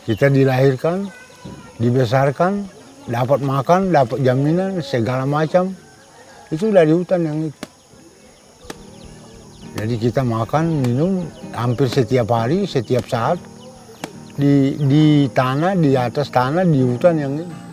Kita dilahirkan, dibesarkan, dapat makan, dapat jaminan, segala macam. Itu dari hutan yang itu. Jadi kita makan, minum hampir setiap hari, setiap saat. Di tanah, di atas tanah, di hutan yang ini.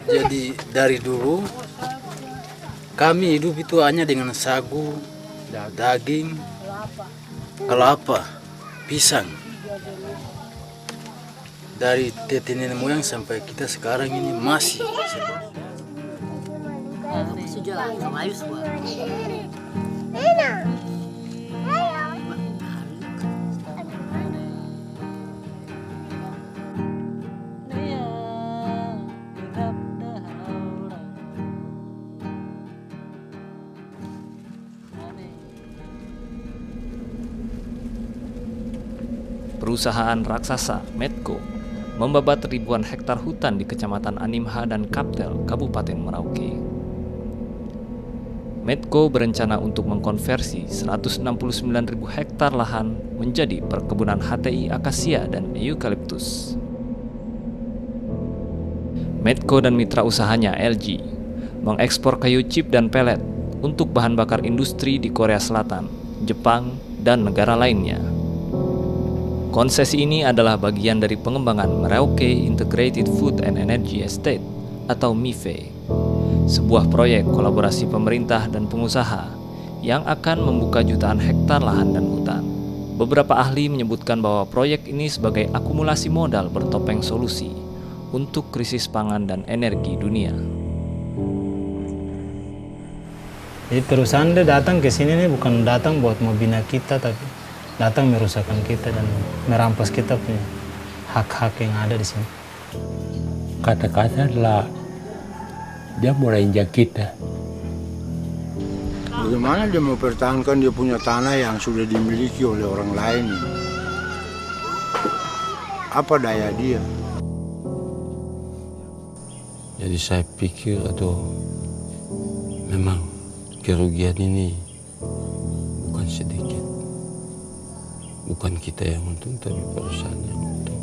Jadi dari dulu kami hidup itu hanya dengan sagu, daging, kelapa, pisang. Dari nenek moyang sampai kita sekarang ini masih. Perusahaan raksasa Medco membabat ribuan hektar hutan di Kecamatan Animha dan Kaptel, Kabupaten Merauke. Medco berencana untuk mengkonversi 169.000 hektar lahan menjadi perkebunan HTI akasia dan eukaliptus. Medco dan mitra usahanya LG mengekspor kayu chip dan pelet untuk bahan bakar industri di Korea Selatan, Jepang, dan negara lainnya. Konsesi ini adalah bagian dari pengembangan Merauke Integrated Food and Energy Estate atau MIFE, sebuah proyek kolaborasi pemerintah dan pengusaha yang akan membuka jutaan hektar lahan dan hutan. Beberapa ahli menyebutkan bahwa proyek ini sebagai akumulasi modal bertopeng solusi untuk krisis pangan dan energi dunia. Jadi perusahaan dia datang ke sini nih bukan datang buat membina kita, tapi datang merusakkan kita dan merampas kita punya hak-hak yang ada di sini. Kata-kata adalah dia mulai injak kita. Bagaimana dia mau pertahankan dia punya tanah yang sudah dimiliki oleh orang lain ini? Apa daya dia? Jadi saya pikir memang kerugian ini bukan sedikit. Bukan kita yang untung, tapi perusahaan yang untung.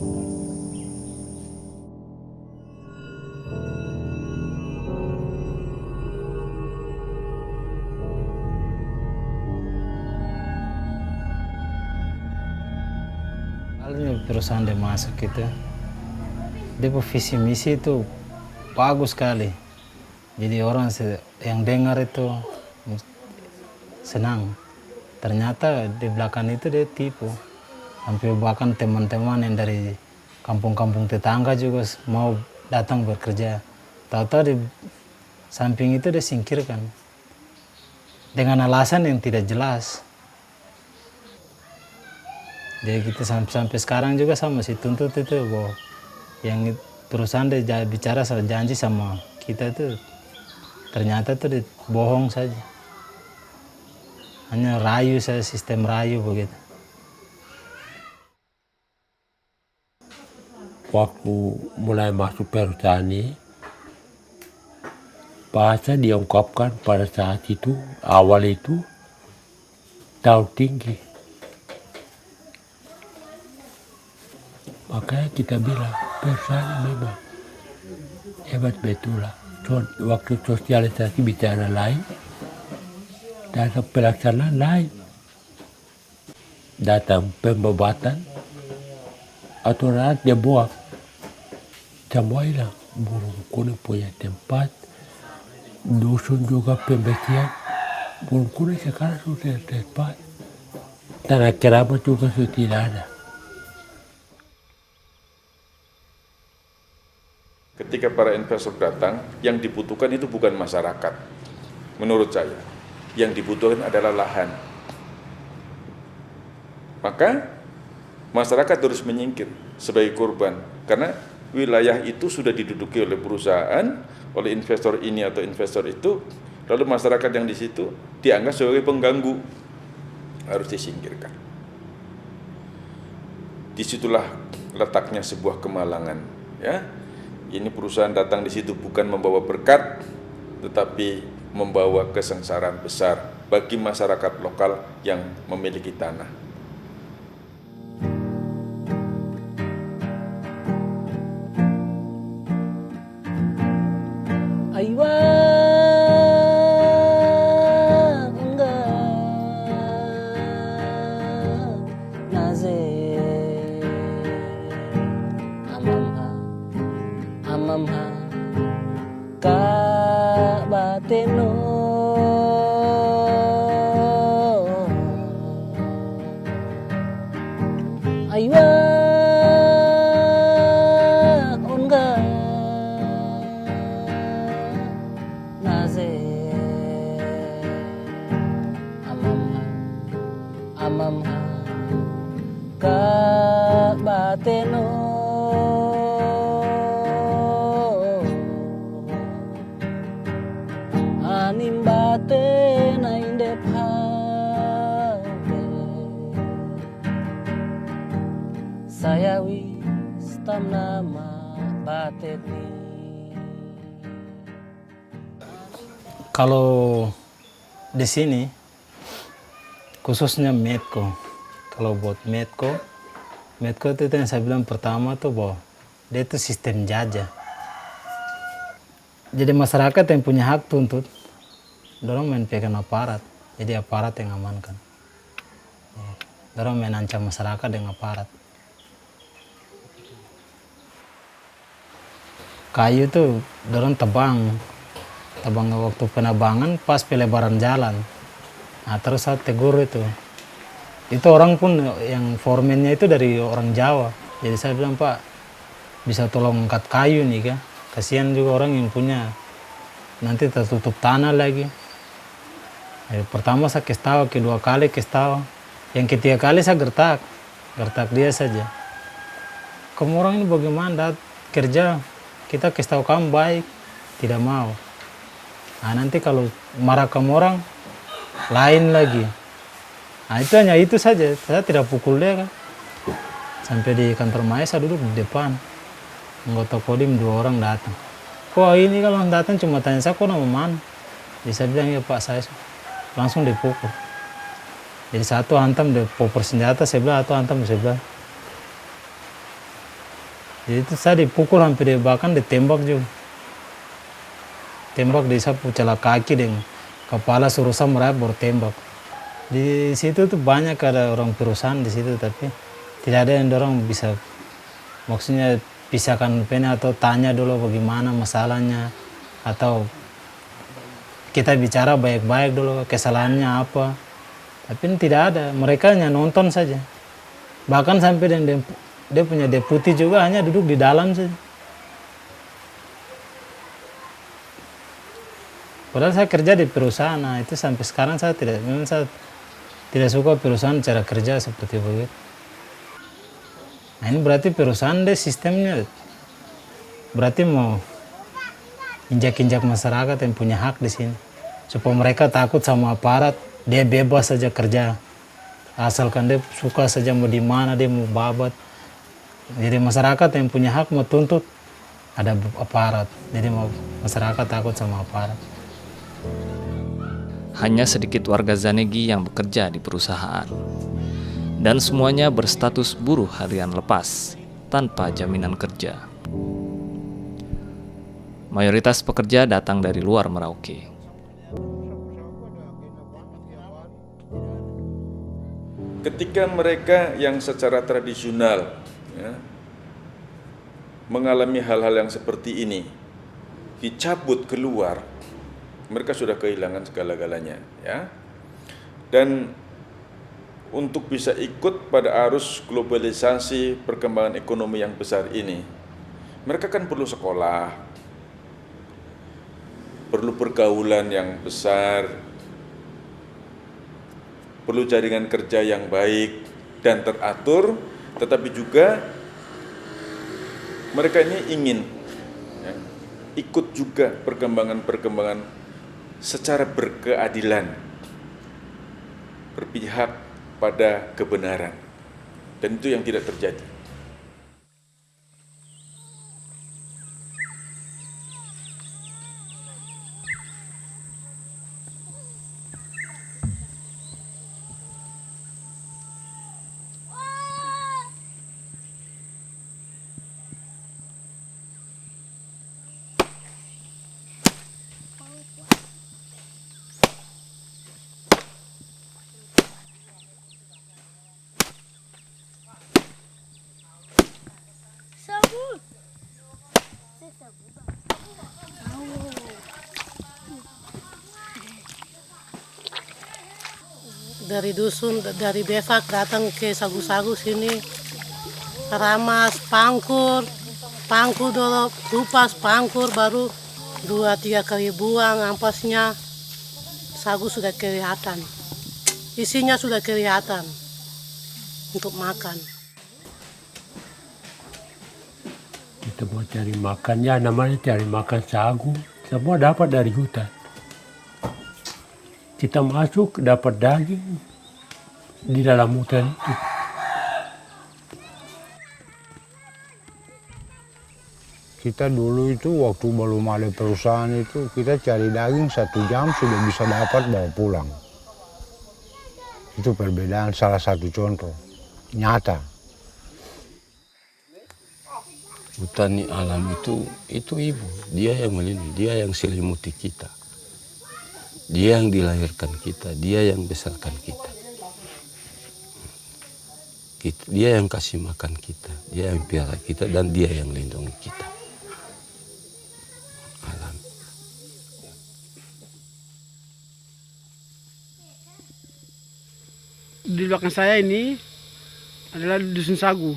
Kalau perusahaan dia masuk gitu, dia visi misi itu bagus sekali. Jadi orang yang dengar itu senang. Ternyata di belakang itu dia tipu. Hampir bahkan teman-teman yang dari kampung-kampung tetangga juga mau datang bekerja. Tahu-tahu di samping itu dia singkirkan. Dengan alasan yang tidak jelas. Jadi kita sampai sekarang juga sama masih tuntut itu bahwa yang perusahaan dia bicara soal janji sama kita itu ternyata itu dia bohong saja. Hanya rayu saja, sistem rayu begitu. Waktu mulai masuk perusahaan ini, bahasa diungkapkan pada saat itu, awal itu, terlalu tinggi. Makanya kita bilang, perusahaan memang hebat betul lah. Waktu sosialisasi bicara lain, dan pelaksanaan lain. Datang pembebatan, aturan dia buang. Semua hilang. Burung kuning punya tempat, dusun juga pembersihan, Bungkulu sekarang sudah tepat. Tanah keramat juga sudah tidak ada. Ketika para investor datang, yang dibutuhkan itu bukan masyarakat. Menurut saya, yang dibutuhkan adalah lahan. Maka masyarakat harus menyingkir sebagai korban, karena wilayah itu sudah diduduki oleh perusahaan, oleh investor ini atau investor itu, lalu masyarakat yang di situ dianggap sebagai pengganggu, harus disingkirkan. Disitulah letaknya sebuah kemalangan, ya. Ini perusahaan datang di situ bukan membawa berkat, tetapi membawa kesengsaraan besar bagi masyarakat lokal yang memiliki tanah. Aywa enggak naze amamha ka bateno aywa amamha ka bateno animbate na indep habe sayawi stam nama bateni. Kalau di sini khususnya Medco, kalau buat Medco itu yang saya bilang pertama tuh bahwa dia itu sistem jajah. Jadi masyarakat yang punya hak tuntut, dorong main pegang aparat, jadi aparat yang amankan. Dorong main ancam masyarakat dengan aparat. Kayu tuh dorong tebang waktu penebangan pas pelebaran jalan. Nah terus saya tegur itu orang pun yang foremannya itu dari orang Jawa. Jadi saya bilang, Pak, bisa tolong angkat kayu nih kan, kasihan juga orang yang punya, nanti tertutup tanah lagi. Jadi, pertama saya kasih tahu, kedua kali kasih tahu, yang ketiga kali saya gertak dia saja. Kamu orang ini bagaimana kerja, kita kasih tahu kamu baik, tidak mau. Nah nanti kalau marah kamu orang lain lagi. Nah itu hanya itu saja, saya tidak pukul dia kan. Sampai di kantor Maya saya duduk di depan. Anggota Kodim 2 orang datang. Kok ini kalau datang cuma tanya saya, kok nama mana? Jadi saya bilang, ya Pak saya. Langsung dipukul. Jadi satu hantam dia popor senjata sebelah, atau hantam di sebelah. Jadi itu saya dipukul hampir bahkan ditembak juga. Tembak di sapu celak kaki dengan kepala suruh saya merayap baru tembak. Di situ tuh banyak ada orang perusahaan di situ, tapi tidak ada yang dorong bisa, maksudnya pisahkan pena atau tanya dulu bagaimana masalahnya, atau kita bicara baik-baik dulu kesalahannya apa. Tapi tidak ada, mereka hanya nonton saja. Bahkan sampai dia punya deputi juga hanya duduk di dalam saja. Padahal saya kerja di perusahaan, nah itu sampai sekarang saya tidak suka perusahaan cara kerja seperti begitu. Nah ini berarti perusahaan deh sistemnya, berarti mau injak-injak masyarakat yang punya hak di sini, supaya mereka takut sama aparat, dia bebas saja kerja, asalkan dia suka saja mau di mana dia mau babat. Jadi masyarakat yang punya hak mau tuntut ada aparat, jadi mau masyarakat takut sama aparat. Hanya sedikit warga Zanegi yang bekerja di perusahaan. Dan semuanya berstatus buruh harian lepas, tanpa jaminan kerja. Mayoritas pekerja datang dari luar Merauke. Ketika mereka yang secara tradisional ya, mengalami hal-hal yang seperti ini, dicabut keluar, mereka sudah kehilangan segala-galanya, ya. Dan untuk bisa ikut pada arus globalisasi perkembangan ekonomi yang besar ini, mereka kan perlu sekolah, perlu pergaulan yang besar, perlu jaringan kerja yang baik dan teratur, tetapi juga mereka ini ingin ya, ikut juga perkembangan-perkembangan secara berkeadilan, berpihak pada kebenaran, dan itu yang tidak terjadi. Dari dusun, dari Befak datang ke Sagu-Sagu sini, ramas, pangkur dulu, kupas, pangkur, baru 2-3 kali buang ampasnya, sagu sudah kelihatan. Isinya sudah kelihatan untuk makan. Kita mau cari makan, ya namanya cari makan sagu, semua dapat dari hutan. Kita masuk dapat daging di dalam hutan itu. Kita dulu itu waktu belum ada perusahaan itu, kita cari daging 1 jam sudah bisa dapat bawa pulang. Itu perbedaan, salah satu contoh nyata. Hutan alam itu ibu, dia yang melindungi, dia yang selimuti kita. Dia yang dilahirkan kita, dia yang besarkan kita. Dia yang kasih makan kita, dia yang piara kita, dan dia yang lindungi kita. Alam. Di belakang saya ini adalah Dusun Sagu.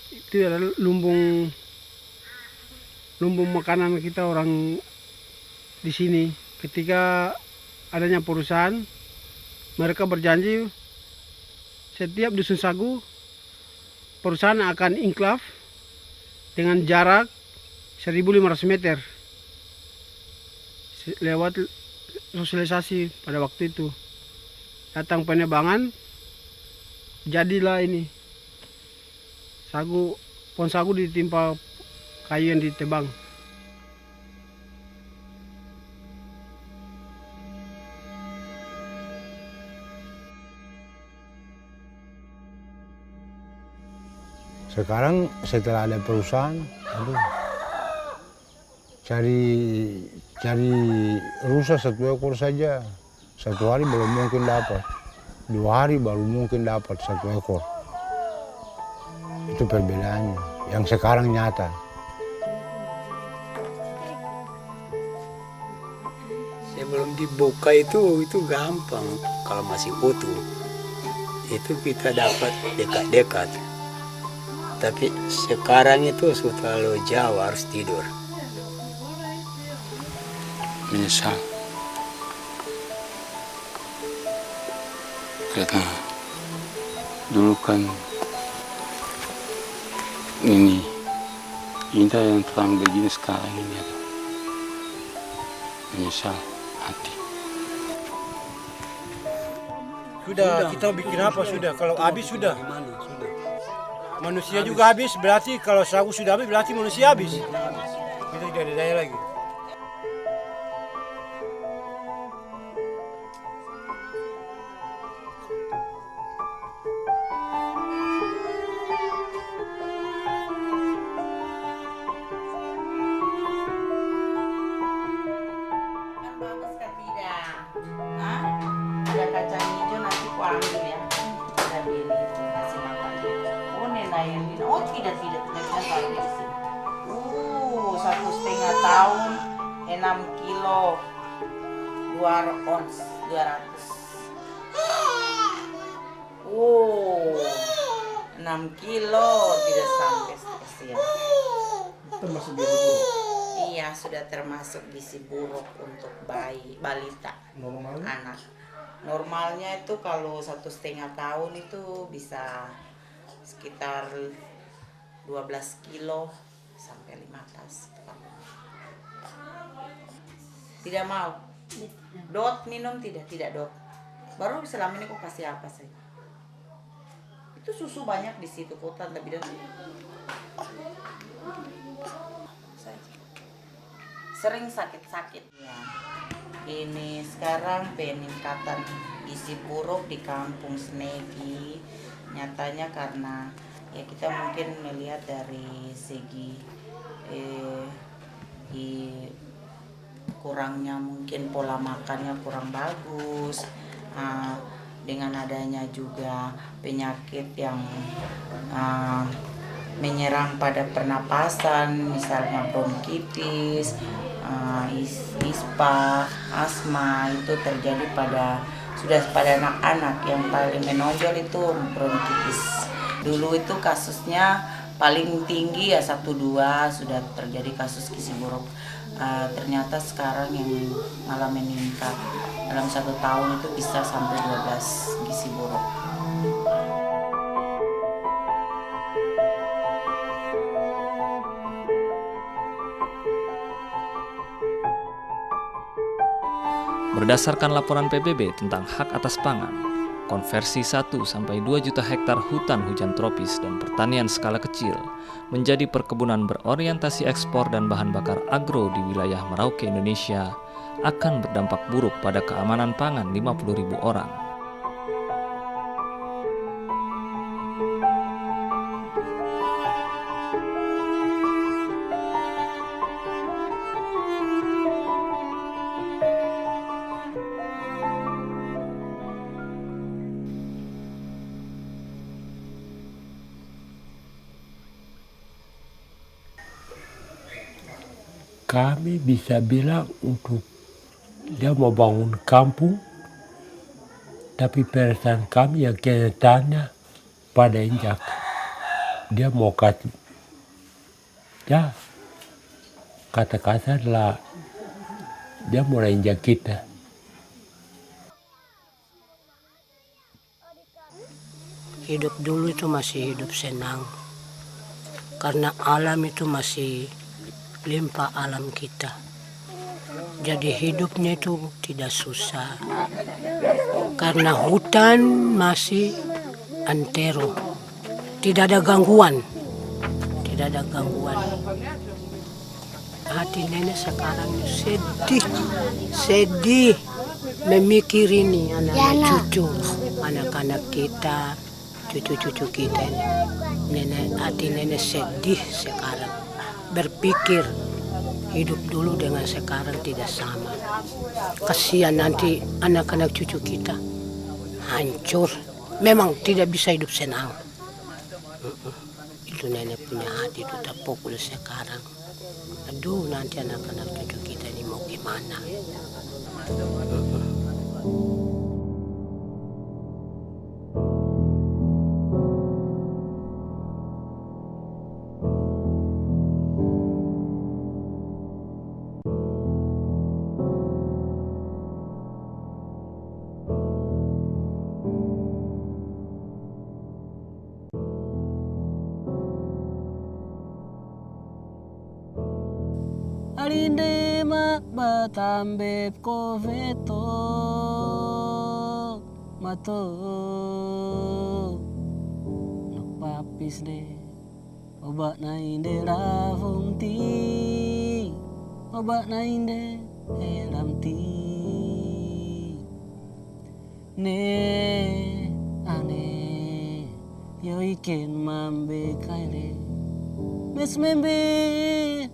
Itu adalah lumbung makanan kita orang di sini. Ketika adanya perusahaan, mereka berjanji setiap Dusun Sagu perusahaan akan inklaf dengan jarak 1.500 meter lewat sosialisasi pada waktu itu. Datang penebangan, jadilah ini sagu, pohon sagu ditimpa kayu yang ditebang. Sekarang setelah ada perusahaan, cari rusa 1 ekor saja, 1 hari belum mungkin dapat, 2 hari baru mungkin dapat 1 ekor. Itu perbedaannya, yang sekarang nyata. Sebelum dibuka itu gampang, kalau masih utuh itu kita dapat dekat-dekat. Tapi sekarang itu sudah terlalu jauh, harus tidur. Menyesal. Karena dulu kan ini indah yang terang begini, sekarang ini ada. Menyesal hati. Sudah, kita bikin apa sudah? Kalau habis sudah. Manusia juga habis, berarti kalau sagu sudah habis berarti manusia habis. Kita tidak ada daya lagi. Bagus kan tidak? Hah? Ada kacang hijau, nanti ku ambil ya. Ada beli itu kasih makan. Oh nenek ini, oh tidak taruh di sini. 1,5 tahun, 6 kilo, 2 ons, 200. 6 kilo tidak sampai spesial. Termasuk gizi buruk. Iya, sudah termasuk gizi buruk untuk bayi, balita, anak. Normalnya itu kalau 1,5 tahun itu bisa sekitar 12 kilo sampai 15. Tidak mau. Dot minum tidak dot. Baru selama ini kok kasih apa sih? Itu susu banyak di situ kota tapi dan sering sakit-sakit ya. Ini sekarang peningkatan gizi buruk di kampung Snegi nyatanya karena ya kita mungkin melihat dari segi kurangnya mungkin pola makannya kurang bagus, dengan adanya juga penyakit yang menyerang pada pernapasan misalnya bronkitis, ispa, asma itu terjadi pada anak-anak. Yang paling menonjol itu bronkitis. Dulu itu kasusnya paling tinggi ya 1-2 sudah terjadi kasus gizi buruk. Ternyata sekarang yang malah meningkat dalam 1 tahun itu bisa sampai 12 gizi buruk. Berdasarkan laporan PBB tentang hak atas pangan, konversi 1-2 juta hektar hutan hujan tropis dan pertanian skala kecil menjadi perkebunan berorientasi ekspor dan bahan bakar agro di wilayah Merauke, Indonesia akan berdampak buruk pada keamanan pangan 50.000 orang. Kami bisa bilang untuk dia mau bangun kampung, tapi perasaan kami yang kenyataannya pada injak. Dia mau kasih, ya kata-kata adalah dia mau injak kita. Hidup dulu itu masih hidup senang, karena alam itu masih limpah alam kita. Jadi hidupnya itu tidak susah. Karena hutan masih antero. Tidak ada gangguan. Tidak ada gangguan. Hati nenek sekarang sedih memikir ini anak-anak cucu, anak-anak kita, cucu-cucu kita ini. Hati nenek sedih sekarang. Berpikir hidup dulu dengan sekarang tidak sama. Kasihan nanti anak-anak cucu kita hancur. Memang tidak bisa hidup senang. Itu nenek punya hati itu terpukul sekarang. Aduh, nanti anak-anak cucu kita ini mau gimana? Alinde mak batambep koveto mato nok papis de oba na inde lavong ti oba na inde elam ti ne ane yo iken mambe kaile mes membe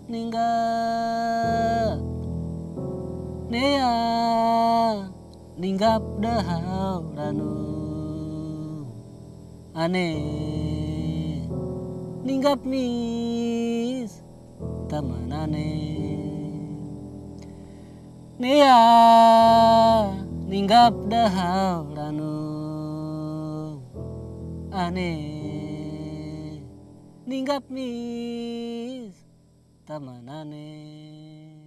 ningga nea ninggap dahau ranu ane ninggap mis taman ane nea ninggap dahau ranu aneh ninggap mis taman aneh